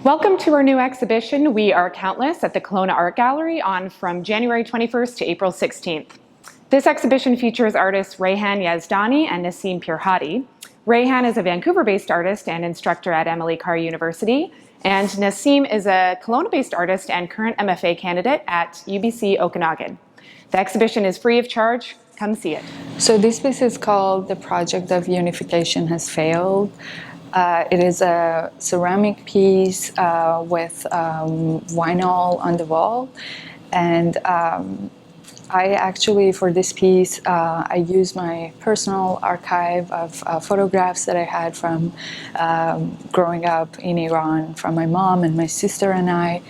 Welcome to our new exhibition, We Are Countless, at the Kelowna Art Gallery on from January 21st to April 16th. This exhibition features artists Reyhan, Yazdani and Nasim Pirhadi. Reyhan is a Vancouver-based artist and instructor at Emily Carr University, and Nasim is a Kelowna-based artist and current MFA candidate at UBC Okanagan. The exhibition is free of charge. Come see it. So this piece is called The Project of Unification Has Failed. It is a ceramic piece with vinyl on the wall, and I actually, for this piece, I used my personal archive of photographs that I had from growing up in Iran, from my mom and my sister and I,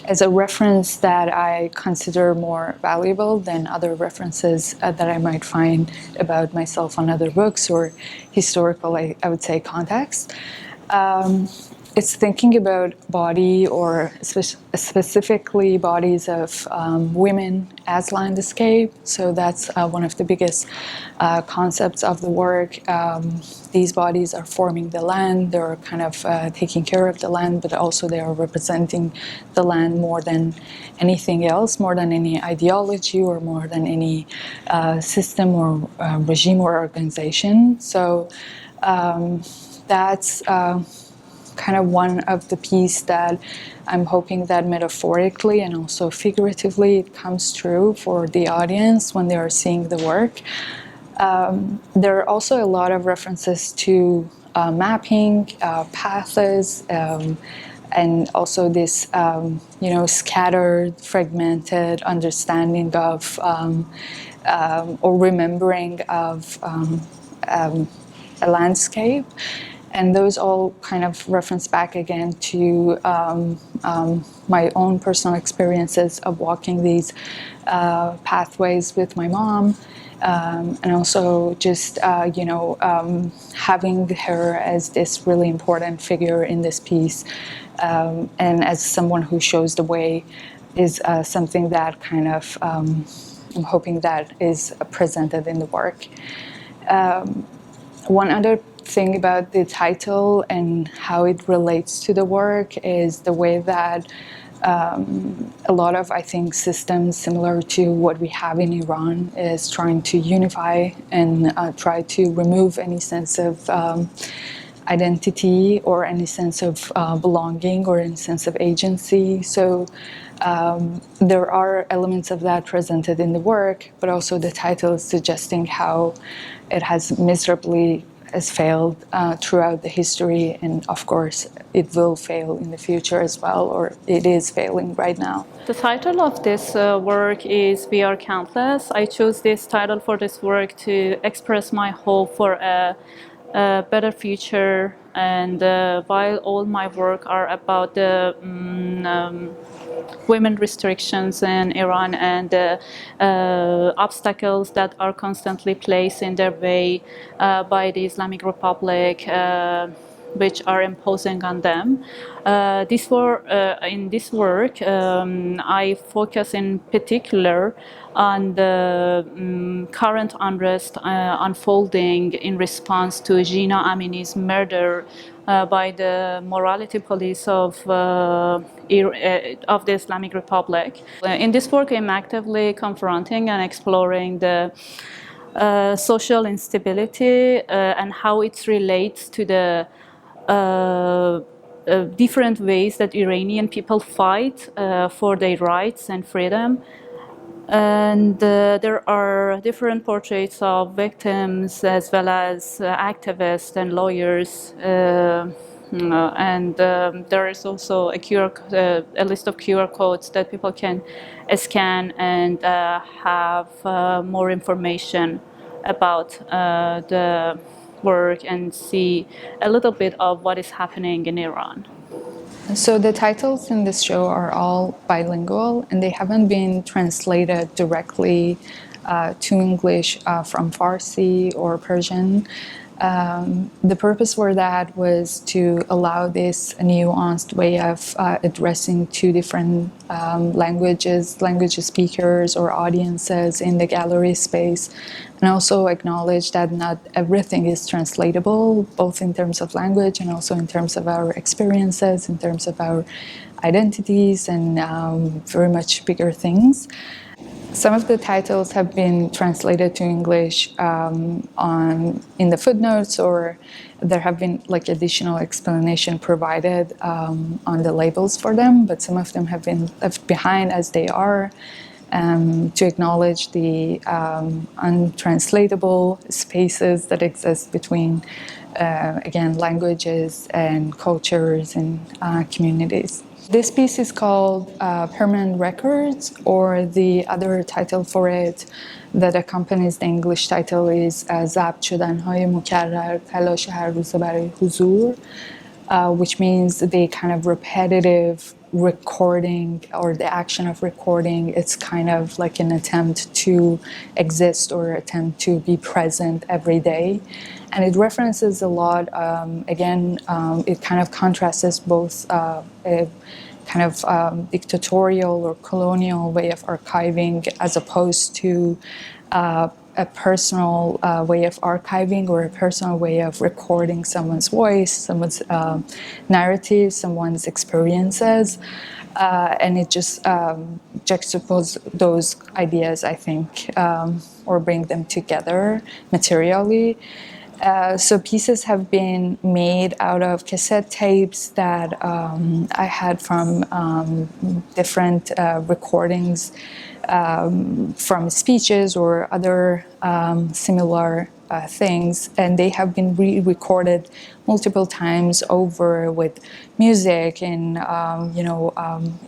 as a reference that I consider more valuable than other references that I might find about myself on other books or historical, I would say, context. It's thinking about body, or specifically bodies of women as landscape. So that's one of the biggest concepts of the work. These bodies are forming the land. They're kind of taking care of the land, but also they are representing the land more than anything else, more than any ideology or more than any system or regime or organization. So that's kind of one of the piece that I'm hoping that metaphorically and also figuratively it comes true for the audience when they are seeing the work. There are also a lot of references to mapping, paths, and also this, scattered, fragmented understanding of or remembering of a landscape. And those all kind of reference back again to my own personal experiences of walking these pathways with my mom, and also just having her as this really important figure in this piece, and as someone who shows the way is something that kind of I'm hoping that is presented in the work. One other thing about the title and how it relates to the work is the way that a lot of, I think, systems similar to what we have in Iran is trying to unify and try to remove any sense of identity or any sense of belonging or any sense of agency. So there are elements of that presented in the work, but also the title is suggesting how it has miserably failed throughout the history, and of course it will fail in the future as well, or it is failing right now. The title of this work is We Are Countless. I chose this title for this work to express my hope for a better future, and while all my work are about the women restrictions in Iran and obstacles that are constantly placed in their way by the Islamic Republic, which are imposing on them. In this work, I focus in particular on the current unrest unfolding in response to Gina Amini's murder by the morality police of the Islamic Republic. In this work, I'm actively confronting and exploring the social instability and how it relates to the different ways that Iranian people fight for their rights and freedom. And there are different portraits of victims as well as activists and lawyers. And there is also a list of QR codes that people can scan and have more information about the work and see a little bit of what is happening in Iran. So the titles in this show are all bilingual, and they haven't been translated directly to English from Farsi or Persian. The purpose for that was to allow this nuanced way of addressing two different language speakers or audiences in the gallery space, and also acknowledge that not everything is translatable, both in terms of language and also in terms of our experiences, in terms of our identities, and very much bigger things. Some of the titles have been translated to English in the footnotes, or there have been like additional explanation provided on the labels for them, but some of them have been left behind as they are, to acknowledge the untranslatable spaces that exist between, again, languages and cultures and communities. This piece is called Permanent Records, or the other title for it that accompanies the English title is ضبط شدن‌های مکرر تلاش هر روزه برای حضور, which means the kind of repetitive recording or the action of recording. It's kind of like an attempt to exist or attempt to be present every day. And it references a lot, it kind of contrasts both a kind of dictatorial or colonial way of archiving as opposed to a personal way of archiving or a personal way of recording someone's voice, someone's narrative, someone's experiences. And it just juxtaposes those ideas, I think, or bring them together materially. So pieces have been made out of cassette tapes that I had from different recordings from speeches or other similar things, and they have been re-recorded multiple times over with music and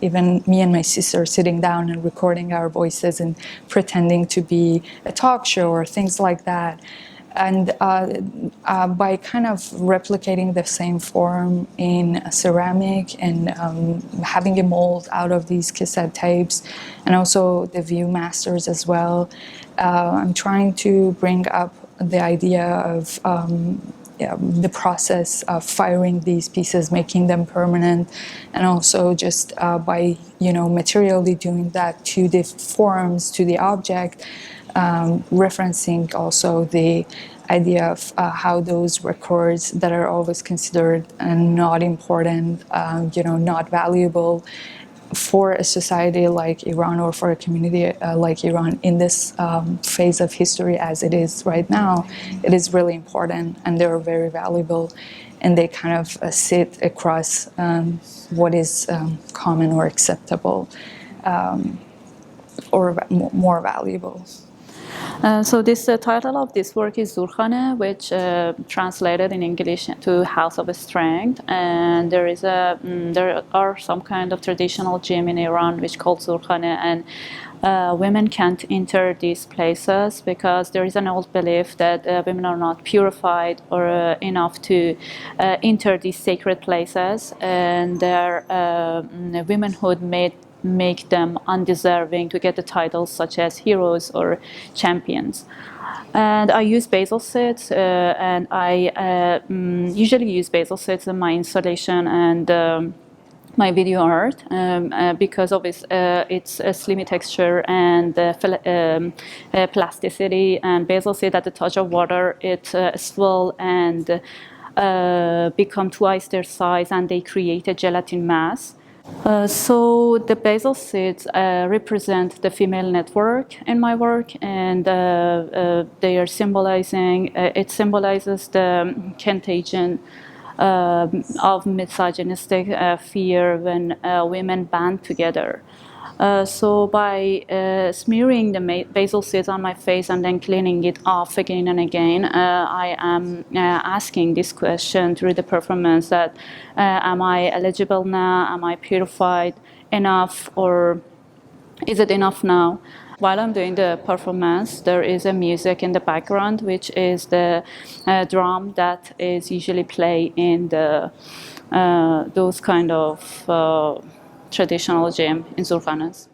even me and my sister sitting down and recording our voices and pretending to be a talk show or things like that. And by kind of replicating the same form in ceramic and having a mold out of these cassette tapes and also the Viewmasters as well, I'm trying to bring up the idea of the process of firing these pieces, making them permanent, and also just by materially doing that to the forms, to the object, referencing also the idea of how those records that are always considered not important, not valuable for a society like Iran or for a community like Iran in this phase of history as it is right now, it is really important and they're very valuable, and they kind of sit across what is common or acceptable or more valuable. So this title of this work is Zurkhane, which translated in English to House of Strength. And there are some kind of traditional gym in Iran which called Zurkhane, and women can't enter these places because there is an old belief that women are not purified or enough to enter these sacred places, and their womanhood make them undeserving to get the titles such as heroes or champions. And I use basil sets, and I usually use basil sets in my installation and my video art because of its slimy texture and plasticity. And basil set at the touch of water, it swell and become twice their size, and they create a gelatin mass. So the basil seeds represent the female network in my work, and they are symbolizing. It symbolizes the contagion of misogynistic fear when women band together. So by smearing the basil seeds on my face and then cleaning it off again and again, I am asking this question through the performance that am I eligible now? Am I purified enough, or is it enough now? While I'm doing the performance, there is a music in the background, which is the drum that is usually played in the those kind of traditional gym in Zurkhanes.